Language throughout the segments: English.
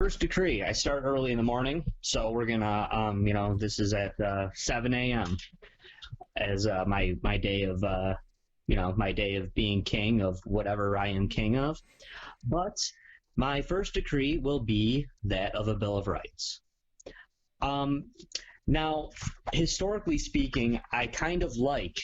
First decree. I start early in the morning, so we're gonna, this is at 7 a.m. as my day of, my day of being king of whatever I am king of. But my first decree will be that of a Bill of Rights. Now, historically speaking, I kind of like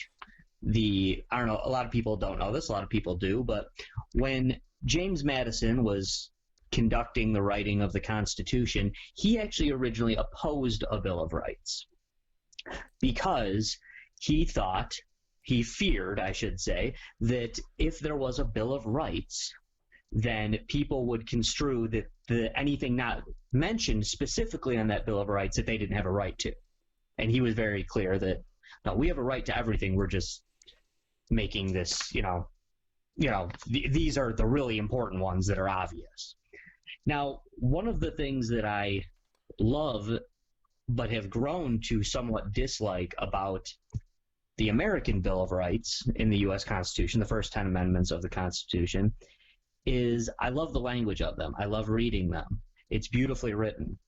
I don't know, a lot of people don't know this, a lot of people do, but when James Madison was conducting the writing of the Constitution, he actually originally opposed a Bill of Rights because he feared, I should say, that if there was a Bill of Rights, then people would construe that anything not mentioned specifically on that Bill of Rights that they didn't have a right to. And he was very clear that, no, we have a right to everything. We're just making this, these are the really important ones that are obvious. Now, one of the things that I love but have grown to somewhat dislike about the American Bill of Rights in the U.S. Constitution, the first 10 amendments of the Constitution, is I love the language of them. I love reading them. It's beautifully written.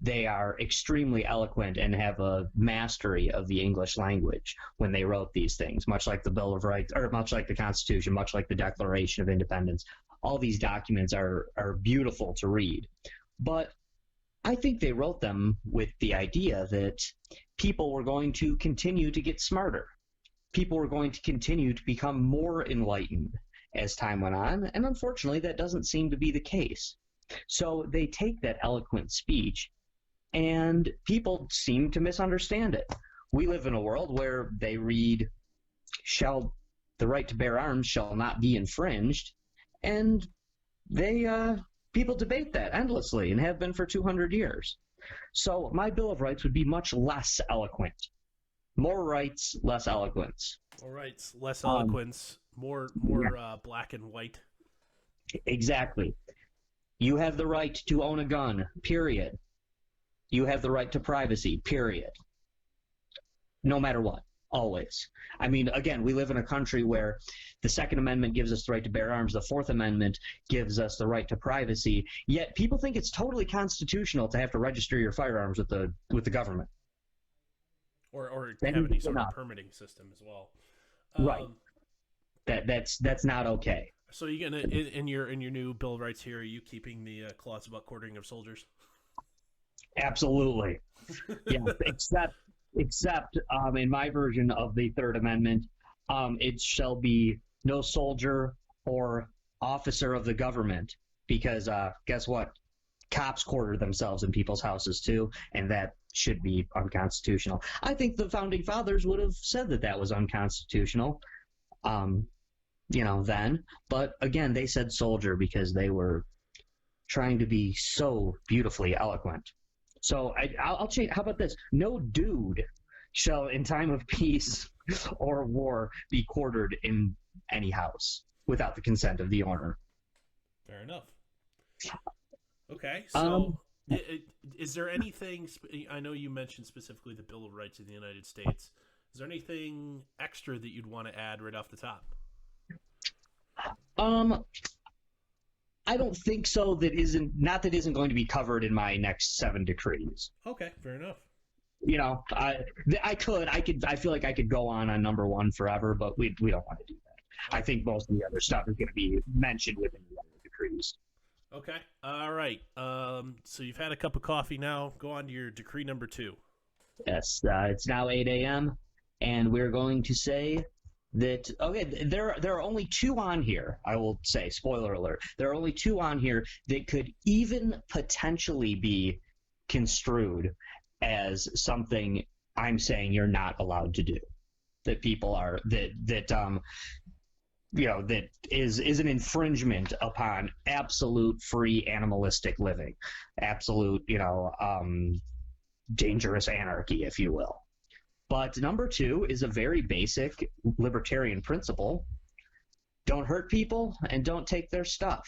They are extremely eloquent and have a mastery of the English language when they wrote these things, much like the Bill of Rights, or much like the Constitution, much like the Declaration of Independence. All these documents are beautiful to read. But I think they wrote them with the idea that people were going to continue to get smarter. People were going to continue to become more enlightened as time went on, and unfortunately that doesn't seem to be the case. So they take that eloquent speech, and people seem to misunderstand it. We live in a world where they read, the right to bear arms shall not be infringed, and people debate that endlessly and have been for 200 years. So my Bill of Rights would be much less eloquent. More rights, less eloquence. More rights, less eloquence, more black and white. Exactly. You have the right to own a gun, period. You have the right to privacy, period. No matter what, always. I mean, again, we live in a country where the Second Amendment gives us the right to bear arms, the Fourth Amendment gives us the right to privacy, yet people think it's totally constitutional to have to register your firearms with the government. Or have any sort of permitting system as well. Right. That's not okay. So you gonna in your new Bill of Rights here? Are you keeping the clause about quartering of soldiers? Absolutely. Yeah. except in my version of the Third Amendment, it shall be no soldier or officer of the government, because guess what? Cops quarter themselves in people's houses too, and that should be unconstitutional. I think the founding fathers would have said that was unconstitutional. Then. But again, they said soldier because they were trying to be so beautifully eloquent. So I'll change. How about this? No dude shall, in time of peace or war, be quartered in any house without the consent of the owner. Fair enough. Okay, so is there anything, I know you mentioned specifically the Bill of Rights of the United States. Is there anything extra that you'd want to add right off the top? I don't think so. That isn't going to be covered in my next 7 decrees. Okay, fair enough. I feel like I could go on number 1 forever, but we don't want to do that. I think most of the other stuff is going to be mentioned within the other decrees. Okay. All right. So you've had a cup of coffee now. Go on to your decree number 2. Yes. It's now 8 a.m. and we're going to say that, okay, there are only 2 on here, I will say, spoiler alert, there are only 2 on here that could even potentially be construed as something I'm saying you're not allowed to do. That people are, that is an infringement upon absolute free animalistic living, absolute, dangerous anarchy, if you will. But number 2 is a very basic libertarian principle. Don't hurt people and don't take their stuff.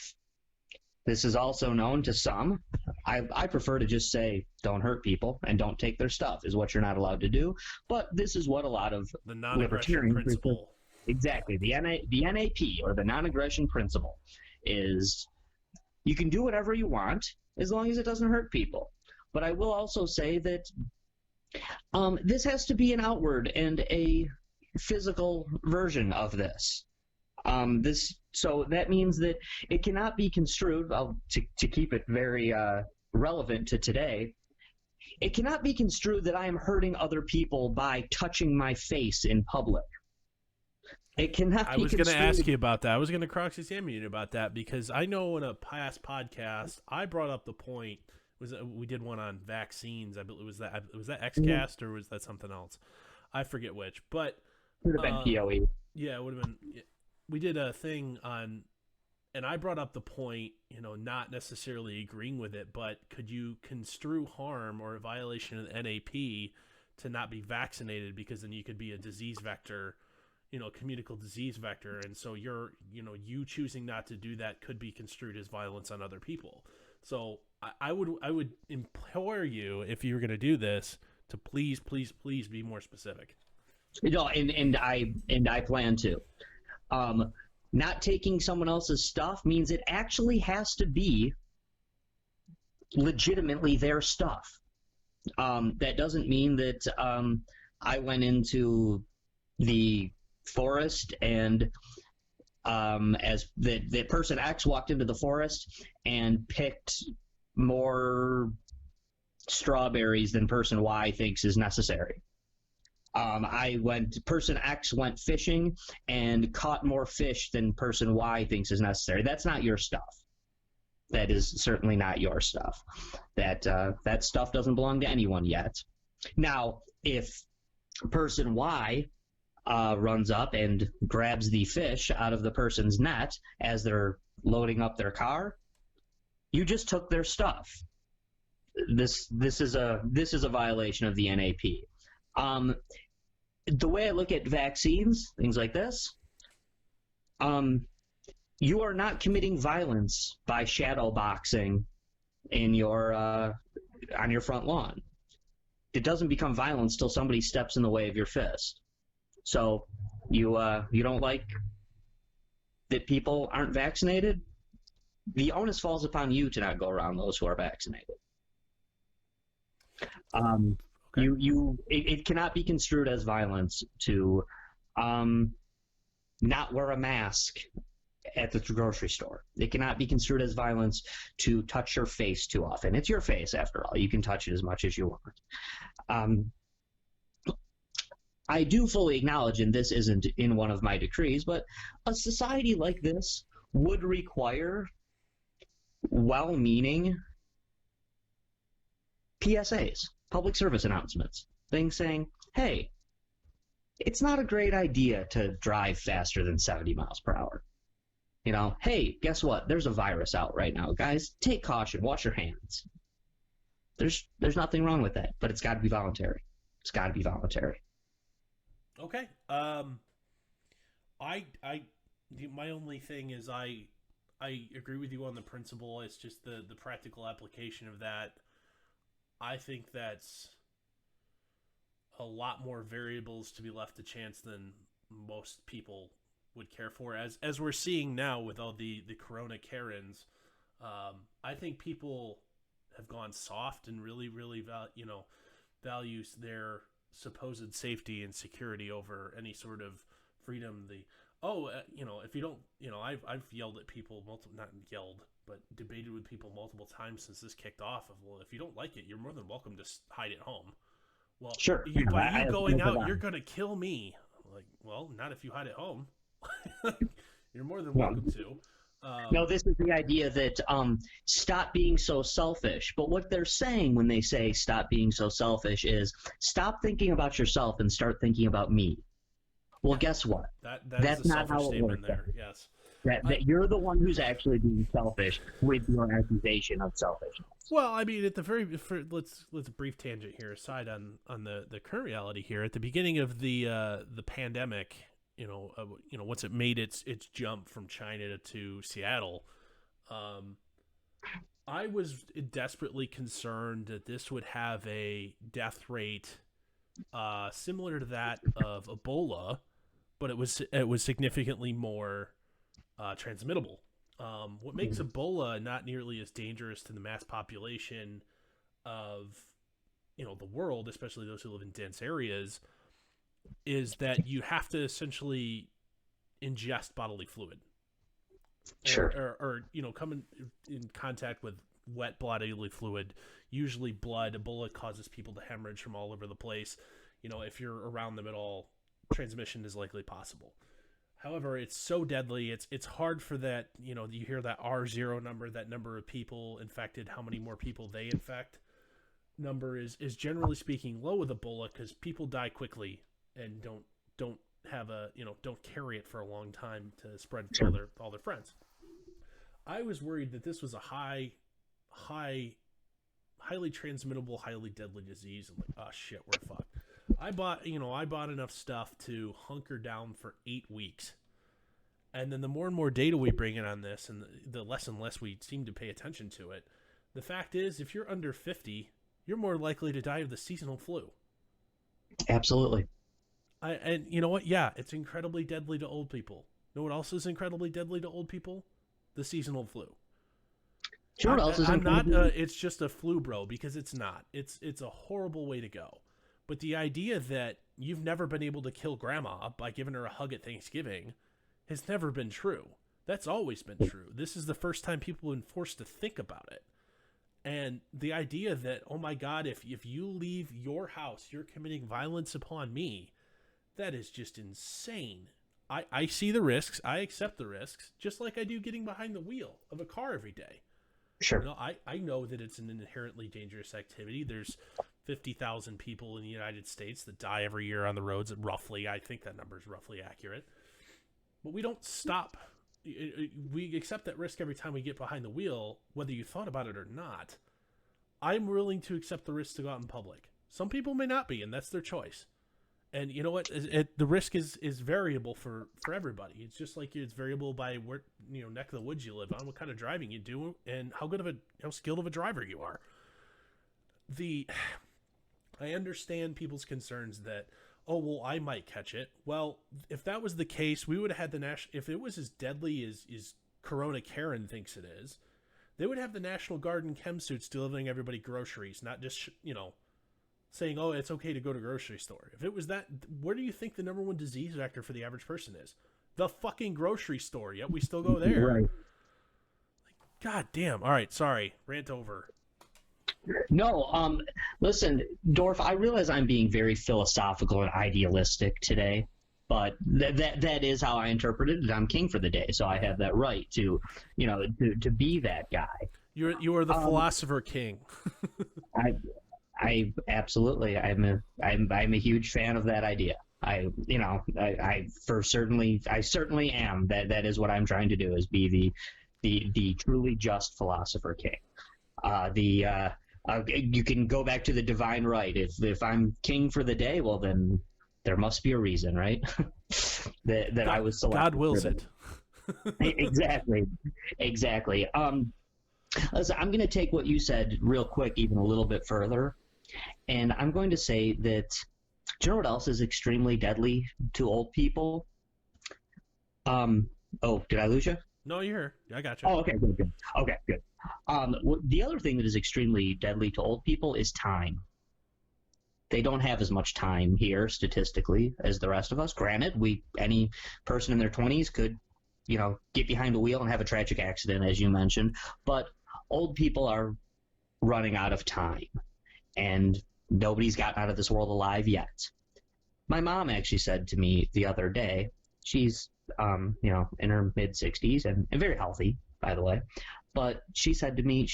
This is also known to some. I prefer to just say don't hurt people and don't take their stuff is what you're not allowed to do. But this is what a lot of the non-aggression principle. Exactly. The NAP, or the non-aggression principle, is you can do whatever you want as long as it doesn't hurt people. But I will also say that this has to be an outward and a physical version of this. So that means that it cannot be construed, to keep it very relevant to today, it cannot be construed that I am hurting other people by touching my face in public. It cannot I be was going to ask construed. you about that. I was going to cross-examine you about that because I know in a past podcast I brought up the point we did one on vaccines. I believe was that XCast or was that something else? I forget which, but Could have been POE. yeah, it would have been. We did a thing on, and I brought up the point, not necessarily agreeing with it, but could you construe harm or a violation of the NAP to not be vaccinated because then you could be a disease vector, communicable disease vector, and so you choosing not to do that could be construed as violence on other people. So I would implore you, if you were going to do this, to please be more specific. And I plan to. Not taking someone else's stuff means it actually has to be legitimately their stuff. That doesn't mean that I went into the forest and as that person X walked into the forest and picked more strawberries than person Y thinks is necessary. Person X went fishing and caught more fish than person Y thinks is necessary. That's not your stuff. That is certainly not your stuff. That stuff doesn't belong to anyone yet. Now, if person Y runs up and grabs the fish out of the person's net as they're loading up their car, you just took their stuff. This is a violation of the NAP. The way I look at vaccines, things like this, you are not committing violence by shadow boxing on your front lawn. It doesn't become violence till somebody steps in the way of your fist. So you don't like that people aren't vaccinated? The onus falls upon you to not go around those who are vaccinated. Okay. It cannot be construed as violence to not wear a mask at the grocery store. It cannot be construed as violence to touch your face too often. It's your face, after all. You can touch it as much as you want. I do fully acknowledge, and this isn't in one of my decrees, but a society like this would require well-meaning PSAs, public service announcements, things saying, hey, it's not a great idea to drive faster than 70 miles per hour. Hey, guess what? There's a virus out right now. Guys, take caution. Wash your hands. There's nothing wrong with that, but it's got to be voluntary. It's got to be voluntary. Okay. My only thing is I agree with you on the principle. It's just the practical application of that. I think that's a lot more variables to be left to chance than most people would care for. As we're seeing now with all the Corona Karens, I think people have gone soft and really values their supposed safety and security over any sort of freedom. If you don't, I've yelled at people not yelled, but debated with people multiple times since this kicked off. If you don't like it, you're more than welcome to hide at home. Well, sure. By you going out, you're gonna kill me. Like, well, not if you hide at home. You're more than welcome to. No, this is the idea that stop being so selfish. But what they're saying when they say stop being so selfish is stop thinking about yourself and start thinking about me. Well, guess what? That's not how it works. There. Yes. That you're the one who's actually being selfish with your accusation of selfishness. Well, I mean, at the let's brief tangent here aside on the current reality here. At the beginning of the pandemic, once it made its jump from China to Seattle, I was desperately concerned that this would have a death rate similar to that of Ebola, but it was significantly more transmittable. What makes Ebola not nearly as dangerous to the mass population of the world, especially those who live in dense areas, is that you have to essentially ingest bodily fluid, Sure. or come in contact with wet bodily fluid, usually blood. Ebola causes people to hemorrhage from all over the place. If you're around them at all, transmission is likely possible. However, it's so deadly. It's hard for that. You hear that R0 number, that number of people infected, how many more people they infect. Number is generally speaking low with Ebola because people die quickly and don't have don't carry it for a long time to spread to all their friends. I was worried that this was a highly transmittable, highly deadly disease. I'm like, oh shit, we're fucked. I bought enough stuff to hunker down for 8 weeks. And then the more and more data we bring in on this and the less and less we seem to pay attention to it, the fact is, if you're under 50, you're more likely to die of the seasonal flu. Absolutely. And you know what? Yeah, it's incredibly deadly to old people. You know what else is incredibly deadly to old people? The seasonal flu. Sure. What else is I'm not. It's just a flu, bro, because it's not. It's a horrible way to go. But the idea that you've never been able to kill grandma by giving her a hug at Thanksgiving has never been true. That's always been true. This is the first time people have been forced to think about it. And the idea that, oh my God, if you leave your house, you're committing violence upon me, that is just insane. I see the risks. I accept the risks, just like I do getting behind the wheel of a car every day. Sure. I know that it's an inherently dangerous activity. There's 50,000 people in the United States that die every year on the roads, roughly. I think that number is roughly accurate. But we don't stop. We accept that risk every time we get behind the wheel, whether you thought about it or not. I'm willing to accept the risk to go out in public. Some people may not be, and that's their choice. And you know what? The risk is variable for everybody. It's just like it's variable by where neck of the woods you live on, what kind of driving you do, and how skilled of a driver you are. I understand people's concerns that, oh well, I might catch it. Well, if that was the case, we would have had if it was as deadly as Corona Karen thinks it is, they would have the National Guard and chem suits delivering everybody groceries, not just saying, oh, it's okay to go to grocery store. If it was that, where do you think the number one disease vector for the average person is? The fucking grocery store. Yet we still go there. Right. God damn. All right. Sorry. Rant over. No, listen, Dorf, I realize I'm being very philosophical and idealistic today, but that is how I interpreted it. I'm king for the day, so I have that right to be that guy. You are the philosopher king. I absolutely. I'm a huge fan of that idea. I certainly am. That is what I'm trying to do, is be the truly just philosopher king. You can go back to the divine right. If I'm king for the day, well then there must be a reason, right? that God, I was selected. God wills it. Exactly. Listen, I'm going to take what you said real quick, even a little bit further. And I'm going to say that, do you know what else is extremely deadly to old people? Oh, did I lose you? No, you're here. I got you. Oh, okay, good. Okay, good. The other thing that is extremely deadly to old people is time. They don't have as much time here, statistically, as the rest of us. Granted, any person in their 20s could, get behind the wheel and have a tragic accident, as you mentioned. But old people are running out of time. And nobody's gotten out of this world alive yet. My mom actually said to me the other day, she's, in her mid-60s and very healthy, by the way. But she said to me,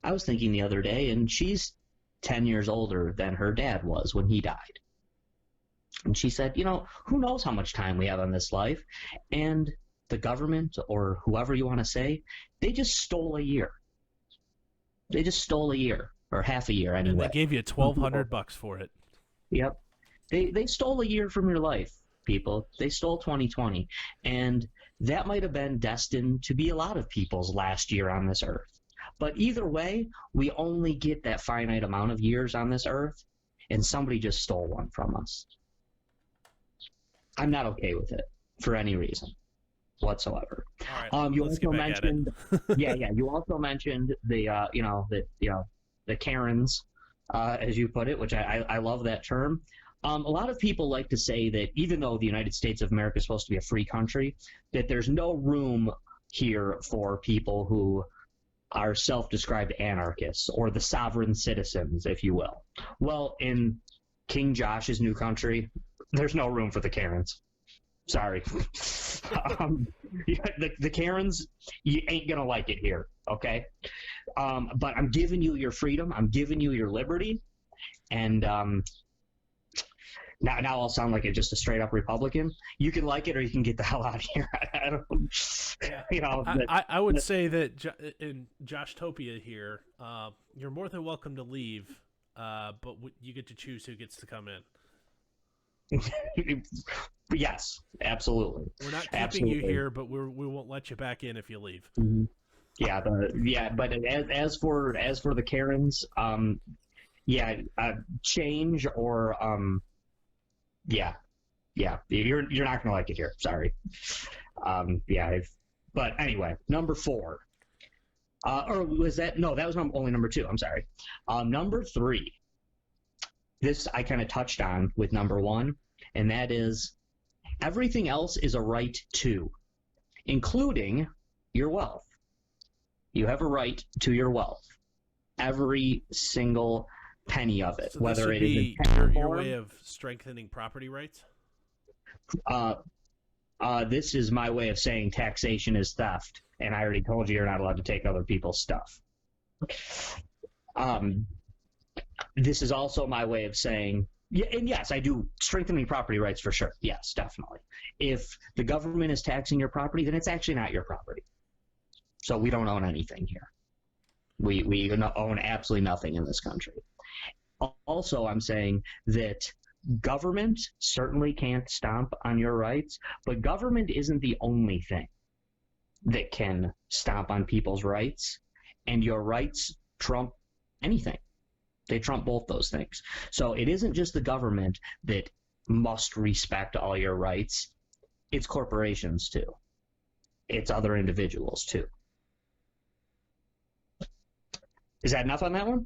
I was thinking the other day, and she's 10 years older than her dad was when he died. And she said, who knows how much time we have on this life? And the government, or whoever you want to say, they just stole a year. Or half a year anyway. And they gave you $1,200 for it. Yep. They stole a year from your life, people. They stole 2020. And that might have been destined to be a lot of people's last year on this earth. But either way, we only get that finite amount of years on this earth, and somebody just stole one from us. I'm not okay with it for any reason. whatsoever. All right, You let's get also back at it. mentioned, yeah, yeah. You also mentioned the Karens, as you put it, which I love that term. A lot of people like to say that even though the United States of America is supposed to be a free country, that there's no room here for people who are self-described anarchists or the sovereign citizens, if you will. Well, in King Josh's new country, there's no room for the Karens. Sorry. The Karens, you ain't going to like it here, okay? But I'm giving you your freedom. I'm giving you your liberty. And now I'll sound like just a straight up Republican. You can like it or you can get the hell out of here. I don't, Yeah. you know, I would say that in Joshtopia here, you're more than welcome to leave, but you get to choose who gets to come in. yes, absolutely. We're not keeping absolutely. you here, but we won't let you back in if you leave. Mm-hmm. Yeah, but as for the Karens, change or yeah, you're not gonna like it here. Sorry. But anyway, number 4. Or was that no? That was only number 2. I'm sorry. Number 3. This I kind of touched on with number 1, and that is everything else is a right to, including your wealth. You have a right to your wealth, every single penny of it, So whether it is your way of strengthening property rights. This is my way of saying taxation is theft, and I already told you you're not allowed to take other people's stuff. This is also my way of saying, and yes, I do strengthening property rights for sure. Yes, definitely. If the government is taxing your property, then it's actually not your property. So we don't own anything here. We own absolutely nothing in this country. Also, I'm saying that government certainly can't stomp on your rights, but government isn't the only thing that can stomp on people's rights, and your rights trump anything. They trump both those things. So it isn't just the government that must respect all your rights. It's corporations too. It's other individuals too. Is that enough on that one?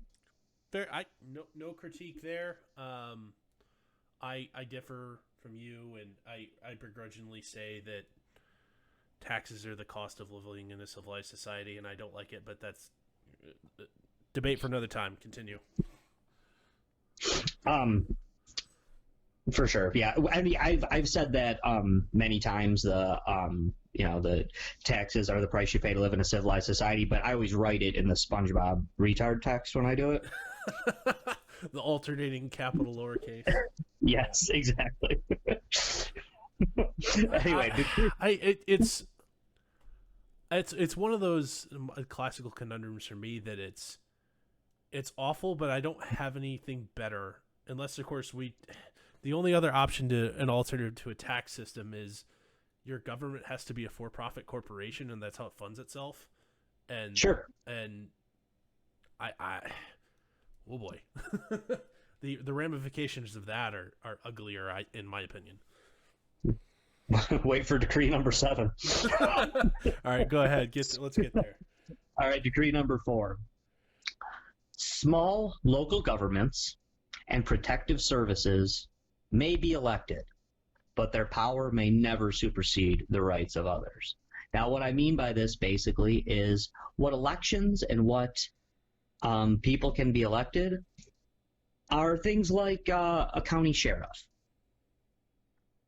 No critique there. I differ from you, and I begrudgingly say that taxes are the cost of living in a civilized society, and I don't like it. But that's debate for another time. Continue. For sure, yeah. I mean, I've said that many times. The taxes are the price you pay to live in a civilized society, but I always write it in the SpongeBob retard text when I do it. The alternating capital lowercase. Yes, exactly. Anyway, it's one of those classical conundrums for me that it's awful, but I don't have anything better unless, of course, the only other option to an alternative to a tax system is your government has to be a for-profit corporation, and that's how it funds itself. And sure. And oh boy, the ramifications of that are uglier, in my opinion. Wait for decree number 7. All right, go ahead. Let's get there. All right, decree number 4. Small local governments and protective services may be elected, but their power may never supersede the rights of others. Now, what I mean by this basically is what elections and what people can be elected are things like a county sheriff.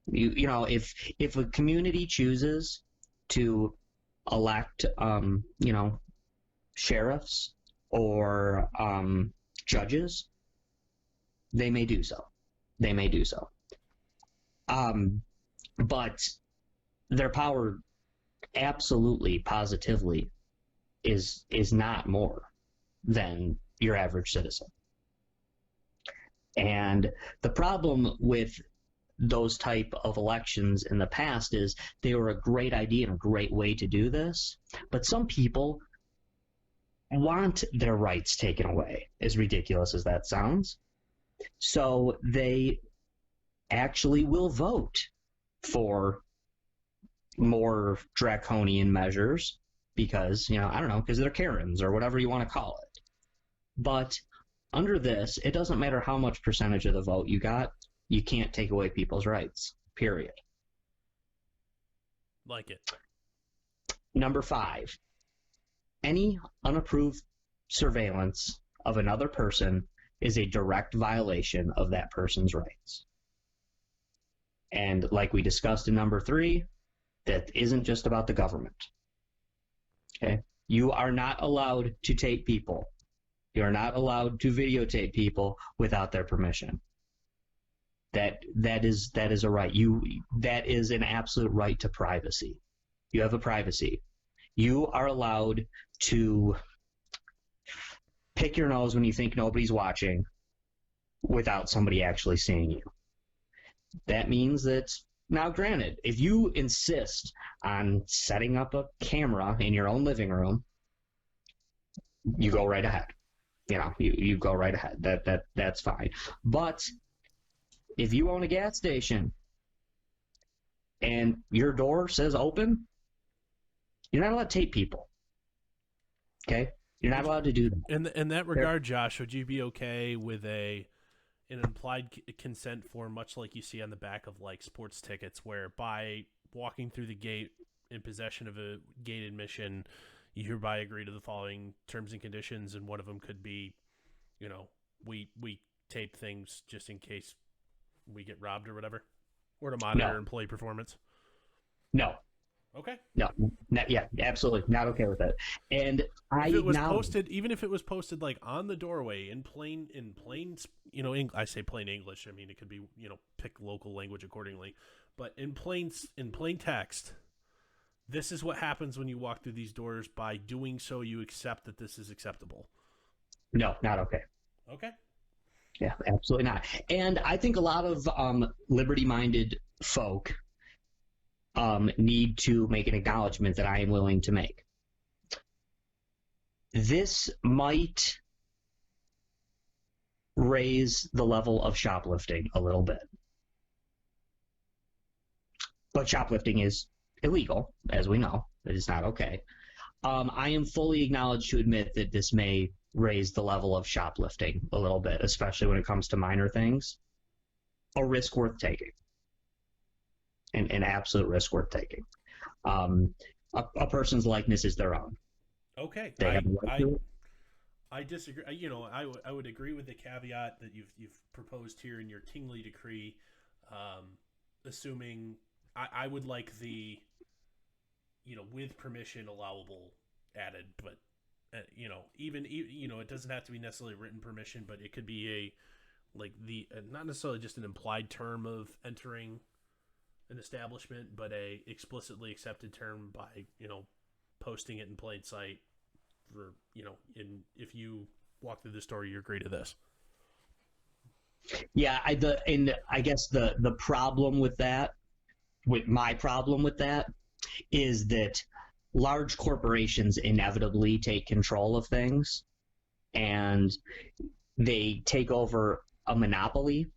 If a community chooses to elect, sheriffs or judges, they may do so. But their power absolutely, positively is not more than your average citizen. And the problem with those type of elections in the past is they were a great idea and a great way to do this, but some people want their rights taken away, as ridiculous as that sounds. So they actually will vote for more draconian measures because, I don't know, because they're Karens or whatever you want to call it. But under this, it doesn't matter how much percentage of the vote you got, you can't take away people's rights, period. Like it. Number 5, any unapproved surveillance of another person is a direct violation of that person's rights. And like we discussed in number 3, that isn't just about the government. Okay? You are not allowed to tape people. You are not allowed to videotape people without their permission. That is a right. That is an absolute right to privacy. You have a privacy. You are allowed to pick your nose when you think nobody's watching without somebody actually seeing you. That means that, now granted, if you insist on setting up a camera in your own living room, you go right ahead. You go right ahead. That's fine. But if you own a gas station and your door says open, you're not allowed to tape people. Okay? You're not allowed to do that. In that regard, Josh, would you be okay with an implied consent form, much like you see on the back of like sports tickets, where by walking through the gate in possession of a gate admission, you hereby agree to the following terms and conditions, and one of them could be, we tape things just in case we get robbed or whatever, or to monitor employee performance? No. Okay. No. Yeah, absolutely not okay with that. And if it was posted, even if it was posted like on the doorway in plain, I say plain English. I mean, it could be, pick local language accordingly, but in plain text, this is what happens when you walk through these doors. By doing so, you accept that this is acceptable. No, not okay. Okay. Yeah, absolutely not. And I think a lot of liberty-minded folk need to make an acknowledgement that I am willing to make. This might raise the level of shoplifting a little bit. But shoplifting is illegal, as we know. It is not okay. I am fully acknowledged to admit that this may raise the level of shoplifting a little bit, especially when it comes to minor things. A risk worth taking. An absolute risk worth taking. A person's likeness is their own. Okay. I disagree. I would agree with the caveat that you've proposed here in your Tingley decree, assuming I would like the, with permission allowable added, but even it doesn't have to be necessarily written permission, but it could be not necessarily just an implied term of entering an establishment, but a explicitly accepted term by posting it in plain sight for if you walk through the store, you agree to this. Yeah, I guess the problem with that, my problem with that, is that large corporations inevitably take control of things, and they take over a monopoly,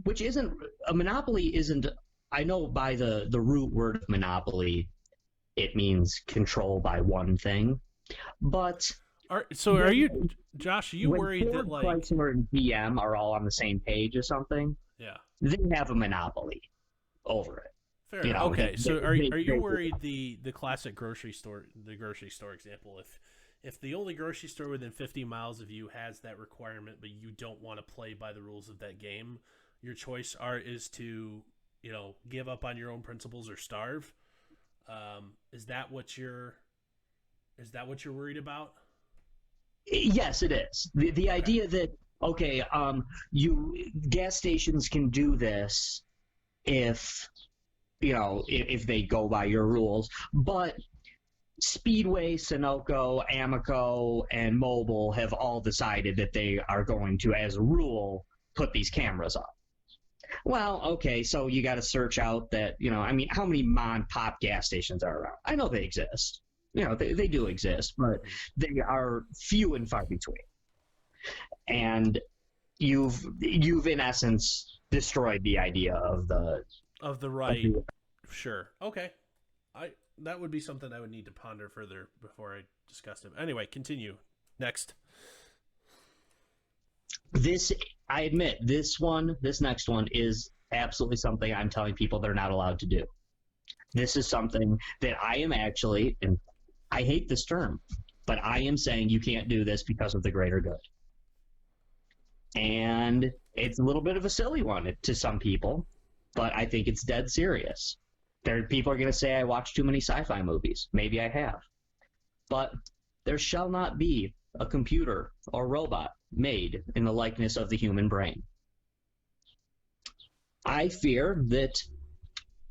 which isn't a monopoly. Isn't I know by the root word of monopoly, it means control by one thing. But are you, Josh? Are you worried that like Chrysler and GM are all on the same page or something? Yeah, they have a monopoly over it. Fair enough. Okay, so are you worried the classic grocery store example? If the only grocery store within 50 miles of you has that requirement, but you don't want to play by the rules of that game, your choice is to give up on your own principles or starve. Is that what you're worried about? Yes, it is. The idea that gas stations can do this if they go by your rules, but Speedway, Sunoco, Amoco, and Mobile have all decided that they are going to, as a rule, put these cameras up. Well, okay, so you got to search out that, how many mom-and-pop gas stations are around? I know they exist. They do exist, but they are few and far between. And you've in essence destroyed the idea of the right. Sure. Okay. I that would be something I would need to ponder further before I discuss it. Anyway, continue. Next. This, I admit, this next one is absolutely something I'm telling people they're not allowed to do. This is something that I am actually, and I hate this term, but I am saying you can't do this because of the greater good. And it's a little bit of a silly one to some people, but I think it's dead serious. People are going to say I watch too many sci-fi movies. Maybe I have. But there shall not be a computer or robot made in the likeness of the human brain. I fear that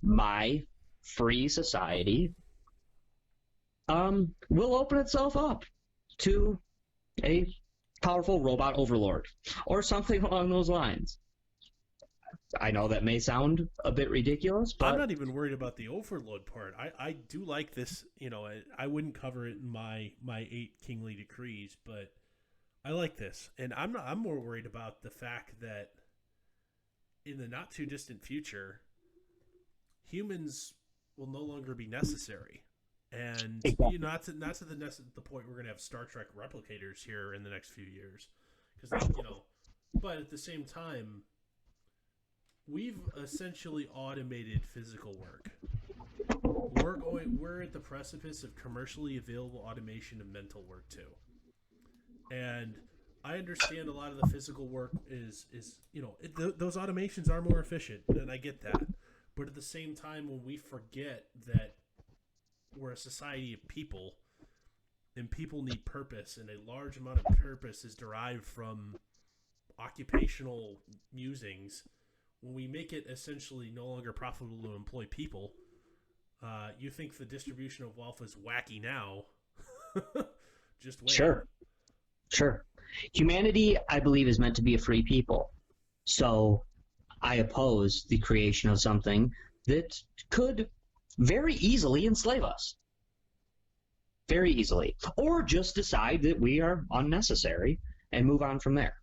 my free society will open itself up to a powerful robot overlord or something along those lines. I know that may sound a bit ridiculous, but I'm not even worried about the overload part. I do like this. I wouldn't cover it in my 8 kingly decrees, but I like this, and I'm more worried about the fact that in the not too distant future, humans will no longer be necessary, and exactly. not to the point we're going to have Star Trek replicators here in the next few years, because but at the same time, we've essentially automated physical work. We're at the precipice of commercially available automation of mental work too. And I understand a lot of the physical work is those automations are more efficient, and I get that. But at the same time, when we forget that we're a society of people, and people need purpose, and a large amount of purpose is derived from occupational musings, when we make it essentially no longer profitable to employ people, you think the distribution of wealth is wacky now. Just wait. Sure. Humanity, I believe, is meant to be a free people. So I oppose the creation of something that could very easily enslave us. Very easily. Or just decide that we are unnecessary and move on from there.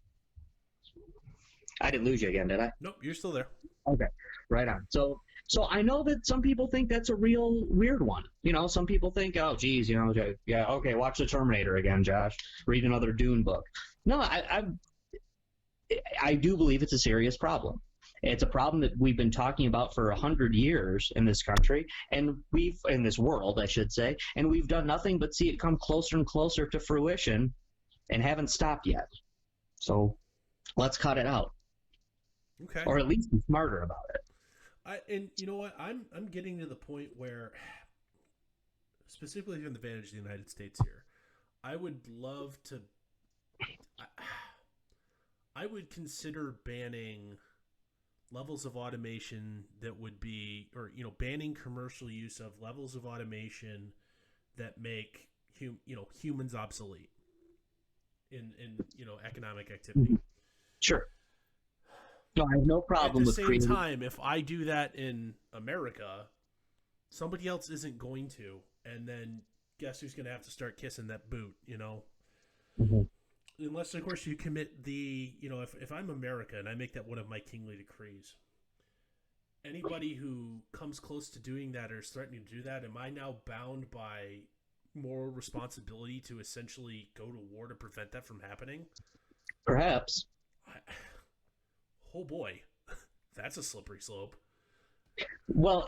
I didn't lose you again, did I? Nope, you're still there. Okay, right on. So I know that some people think that's a real weird one. Some people think, oh, geez, yeah, okay, watch The Terminator again, Josh. Read another Dune book. No, I do believe it's a serious problem. It's a problem that we've been talking about for 100 years in this country, and in this world, I should say, and we've done nothing but see it come closer and closer to fruition and haven't stopped yet. So let's cut it out. Okay. Or at least be smarter about it. And you know what? I'm getting to the point where, specifically from the advantage of the United States here, I would love to. I would consider banning levels of automation that would be, or banning commercial use of levels of automation that make humans obsolete in economic activity. Sure. No, I have no problem with creating. At the same time, if I do that in America, somebody else isn't going to, and then guess who's going to have to start kissing that boot? Mm-hmm. Unless, of course, you commit the if I'm America and I make that one of my kingly decrees, anybody who comes close to doing that or is threatening to do that, am I now bound by moral responsibility to essentially go to war to prevent that from happening? Perhaps. Oh boy, that's a slippery slope. Well,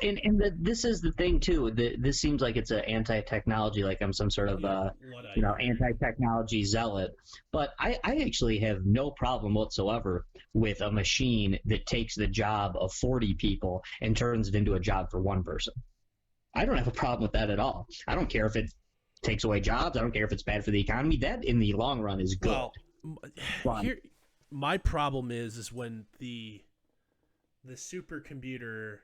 this is the thing too. This seems like it's an anti-technology, like I'm some sort of anti-technology zealot. But I actually have no problem whatsoever with a machine that takes the job of 40 people and turns it into a job for one person. I don't have a problem with that at all. I don't care if it takes away jobs. I don't care if it's bad for the economy. That, in the long run, is good. Well, my problem is when the supercomputer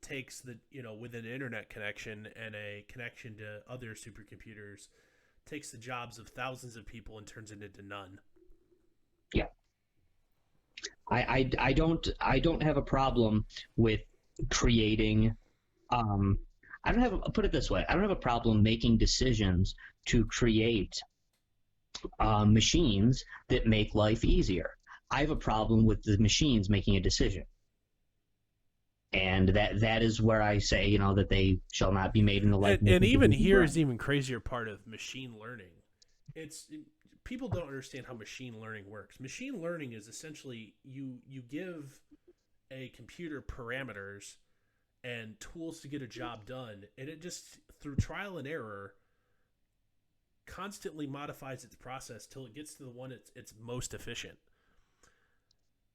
takes with an internet connection and a connection to other supercomputers, takes the jobs of thousands of people and turns it into none. Yeah. I don't have a problem with creating put it this way, I don't have a problem making decisions to create machines that make life easier. I have a problem with the machines making a decision. And that is where I say, that they shall not be made in the likeness And of the even human here is brain. the even crazier part of machine learning. It's People don't understand how machine learning works. Machine learning is essentially you give a computer parameters and tools to get a job done, and it just through trial and error constantly modifies its process till it gets to the one it's most efficient.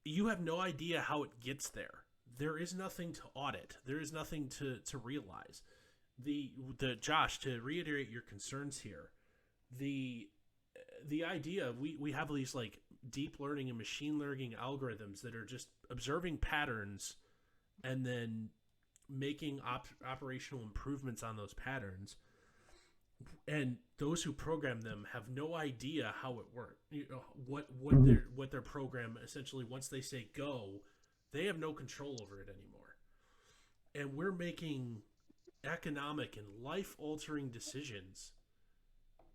You have no idea how it gets there. There is nothing to audit. There is nothing to realize. The Josh, to reiterate your concerns here, the the idea of we have these like deep learning and machine learning algorithms that are just observing patterns and then making operational improvements on those patterns, and those who program them have no idea how it works. Mhm. What their program essentially, once they say go, they have no control over it anymore. And we're making economic and life altering decisions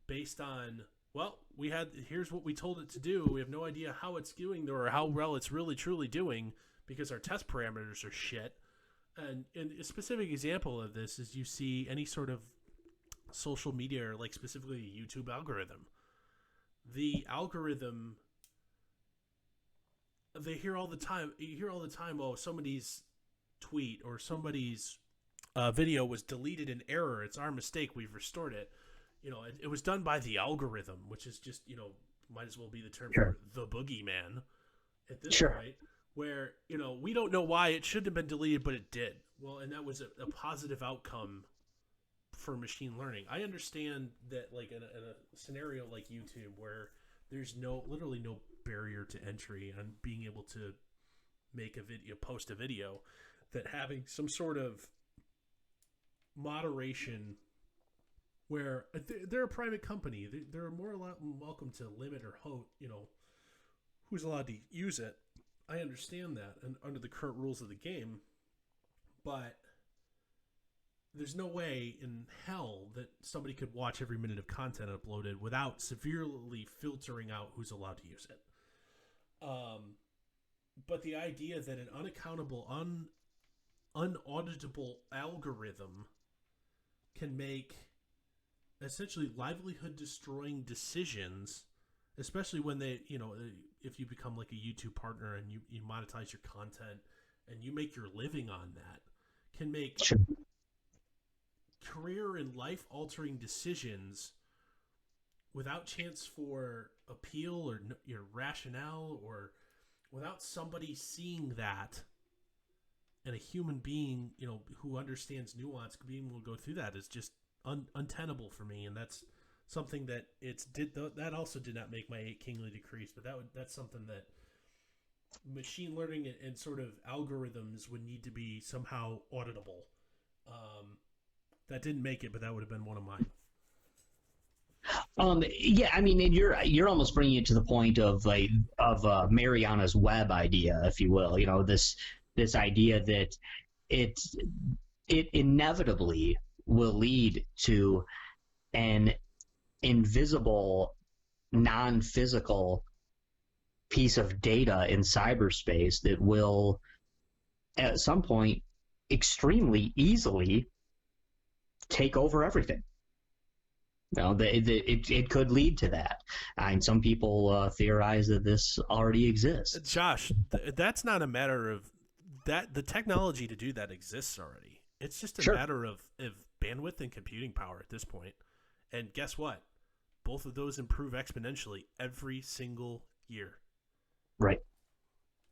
based on, well, we had here's what we told it to do. We have no idea how it's doing or how well it's really truly doing because our test parameters are shit. And a specific example of this is you see any sort of social media, or like specifically the YouTube algorithm. The algorithm, they hear all the time. You hear all the time, oh, somebody's tweet or somebody's video was deleted in error. It's our mistake. We've restored it. It was done by the algorithm, which is just might as well be the term Sure. for the boogeyman at this Sure. point. Where we don't know why it shouldn't have been deleted, but it did. Well, and that was a positive outcome for machine learning. I understand that, like in a scenario like YouTube, where there's literally no barrier to entry on being able to make a video, post a video, that having some sort of moderation where they're a private company, they're more welcome to limit or who's allowed to use it. I understand that, and under the current rules of the game, but there's no way in hell that somebody could watch every minute of content uploaded without severely filtering out who's allowed to use it. But the idea that an unaccountable, unauditable algorithm can make essentially livelihood destroying decisions, especially when if you become like a YouTube partner and you monetize your content and you make your living on that, can make Sure. career and life altering decisions without chance for appeal or your rationale, or without somebody seeing that, and a human being who understands nuance being able to go through that is just untenable for me. And that's something that that also did not make my 8 kingly decrease, but that's something that machine learning and sort of algorithms would need to be somehow auditable. That didn't make it, but that would have been one of mine. Yeah, I mean, and you're almost bringing it to the point of like of Mariana's Web idea, if you will. This idea that it it inevitably will lead to an invisible, non-physical piece of data in cyberspace that will, at some point, extremely easily take over everything. It could lead to that. And some people theorize that this already exists. Josh, that's not a matter of that. The technology to do that exists already. It's just a Sure. matter of bandwidth and computing power at this point. And guess what? Both of those improve exponentially every single year. Right.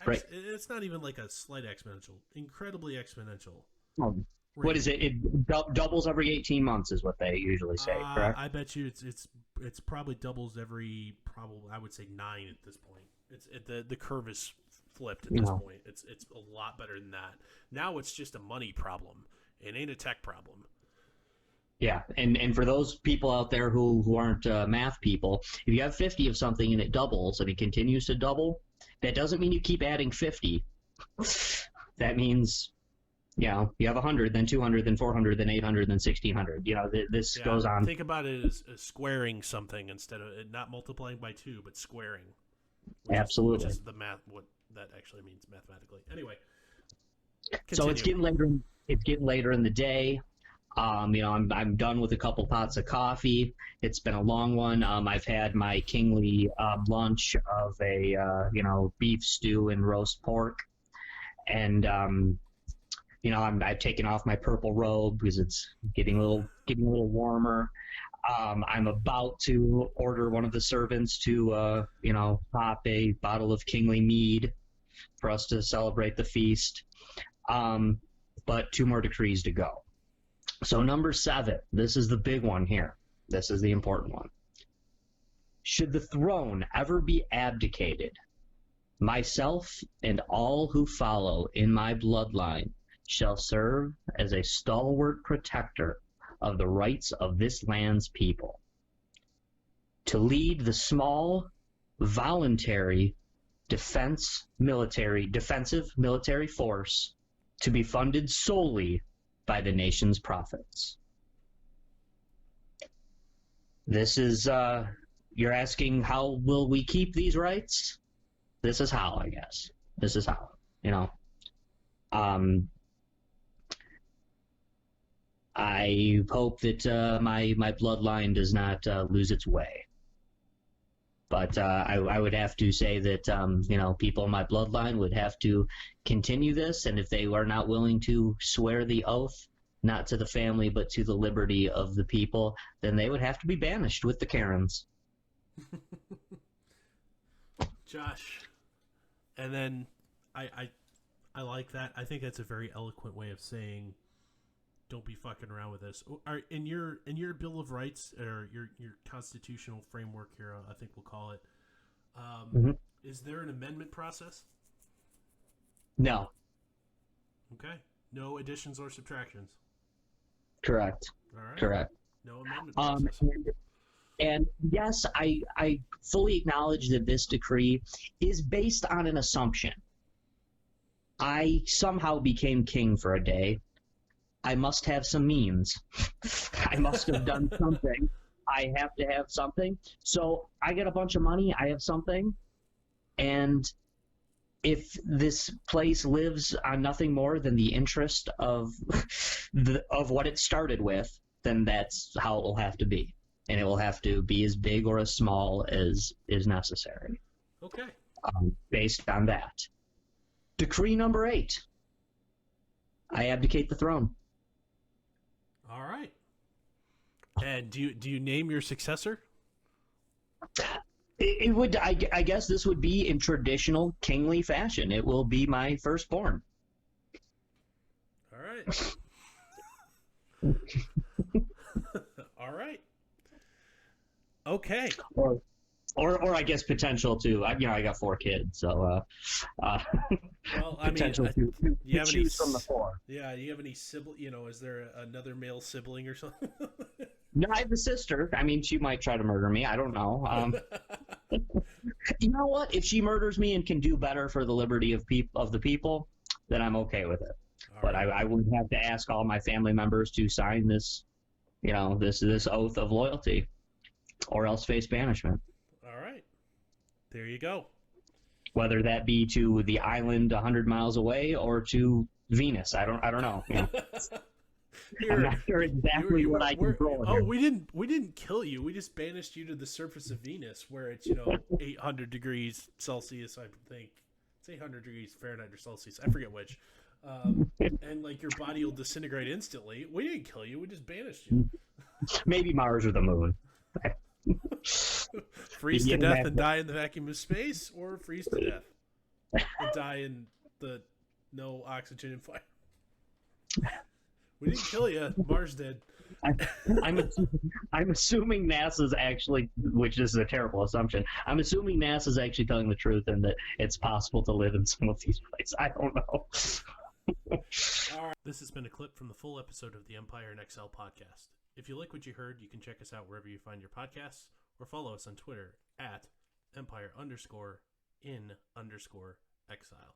Right. It's not even like a slight exponential, incredibly exponential What rate. is it? It doubles every 18 months, is what they usually say, correct? I bet you it's probably doubles every I would say 9 at this point. The curve is flipped at this No. point. It's a lot better than that. Now it's just a money problem. It ain't a tech problem. Yeah, and for those people out there who aren't math people, if you have 50 of something and it doubles and it continues to double, that doesn't mean you keep adding 50. That means, you have 100, then 200, then 400, then 800, then 1600. This Yeah, goes on. think about it as squaring something instead of not multiplying by 2, but squaring, which Absolutely. is the math what that actually means mathematically. Anyway, So it's Continue. getting later. It's getting later in the day. I'm done with a couple pots of coffee. It's been a long one. I've had my kingly lunch of a beef stew and roast pork, and I've taken off my purple robe because it's getting a little warmer. I'm about to order one of the servants to pop a bottle of kingly mead for us to celebrate the feast. Um, but two more decrees to go. So number 7, this is the big one here. This is the important one. Should the throne ever be abdicated, myself and all who follow in my bloodline shall serve as a stalwart protector of the rights of this land's people, to lead the small, voluntary defensive military force to be funded solely by the nation's profits. This is, you're asking, how will we keep these rights? This is how, I guess. This is how, I hope that my bloodline does not lose its way. But I would have to say that people in my bloodline would have to continue this, and if they are not willing to swear the oath, not to the family but to the liberty of the people, then they would have to be banished with the Karens. Josh. And then I like that. I think that's a very eloquent way of saying don't be fucking around with this. In your Bill of Rights, or your constitutional framework here, I think we'll call it. Mm-hmm. Is there an amendment process? No. Okay. No additions or subtractions. Correct. All right. Correct. No amendment process. And yes, I fully acknowledge that this decree is based on an assumption. I somehow became king for a day. I must have some means. I must have done something. I have to have something. So I get a bunch of money. I have something. And if this place lives on nothing more than the interest of what it started with, then that's how it will have to be. And it will have to be as big or as small as is necessary. Okay. Based on that. Decree number 8. I abdicate the throne. All right. And do you name your successor? It would. I guess this would be in traditional kingly fashion. It will be my firstborn. All right. All right. Okay. Or I guess potential to. I got 4 kids, so well, I potential mean, to choose from the 4. Yeah. Do you have any sibling? Is there another male sibling or something? No, I have a sister. I mean, she might try to murder me. I don't know. You know what? If she murders me and can do better for the liberty of the people, then I'm okay with it. But right. I would have to ask all my family members to sign this, this oath of loyalty, or else face banishment. All right. There you go. Whether that be to the island 100 miles away or to Venus, I don't know. I'm not sure exactly what I control. Oh, we didn't kill you. We just banished you to the surface of Venus, where it's 800 degrees Celsius. I think it's 800 degrees Fahrenheit or Celsius. I forget which. And like your body will disintegrate instantly. We didn't kill you. We just banished you. Maybe Mars or the moon. Freeze to death and die in the vacuum of space, or freeze to death and die in the no oxygen and fire. We didn't kill you. Mars did. I'm assuming NASA's actually, which is a terrible assumption. I'm assuming NASA's actually telling the truth, and that it's possible to live in some of these places. I don't know. All right. This has been a clip from the full episode of the Empire in Exile podcast. If you like what you heard, you can check us out wherever you find your podcasts, or follow us on Twitter at Empire_in_exile.